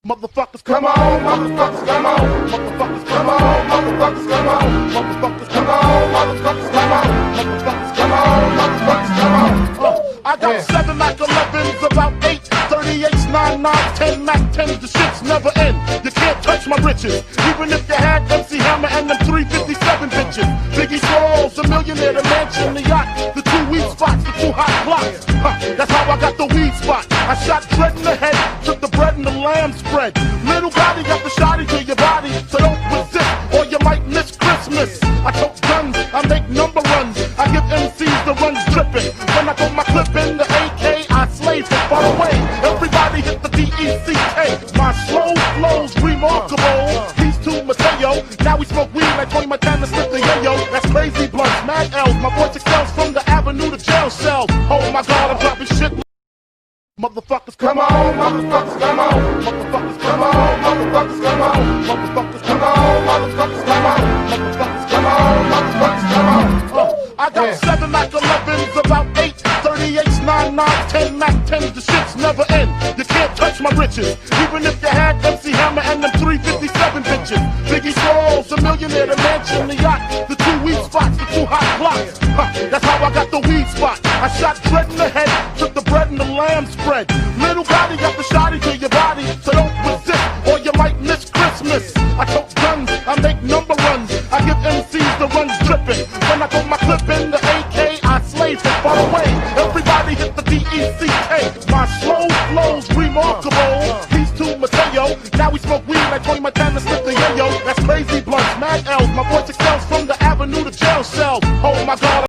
Motherfuckers, come on, motherfuckers, come on, motherfuckers, come on, motherfuckers, come on, motherfuckers, come on, motherfuckers, come on, motherfuckers, come on, motherfuckers, come on. I got 7 Mac 11s, about 8 38s, 9 9s, 10 Mac 10s. The shit's never end. You can't touch my riches, even if you had MC Hammer and them 357 bitches. Biggie Smalls, a millionaire, the mansion, the yacht, the 2 weed spots, the 2 hot blocks. That's how I got the weed spot. I shot dread in the head, took the bread and the lamb spread. Little body got the shotty to your body, so don't resist or you might miss Christmas. I tote guns, I make number runs, I give MCs the runs dripping. When I throw my clip in the AK, I slay from far away. Everybody hit the DECK. My slow flow's remarkable. These two Mateo, now we smoke weed like Tony Montana, slip the yayo. That's crazy blunts, mad L's. My voice excels from the avenue to jail cells. Oh my God, I'm dropping shit. Motherfuckers, come on, motherfuckers, come on, motherfuckers, come on, motherfuckers, come on, motherfuckers, come on, motherfuckers, come on, motherfuckers, come on, motherfuckers, come on. I got 7 Mac 11s, about 8 38s, 9 9s, 10 Mac 10s. The shit's never end. You can't touch my riches, even if you had MC Hammer and them 357 bitches. Biggie Smalls, a millionaire, the mansion, the yacht, the 2 weed spots, the 2 hot blocks. That's how I got the weed spot. I shot dread in the head, took the bread and the lamb spread.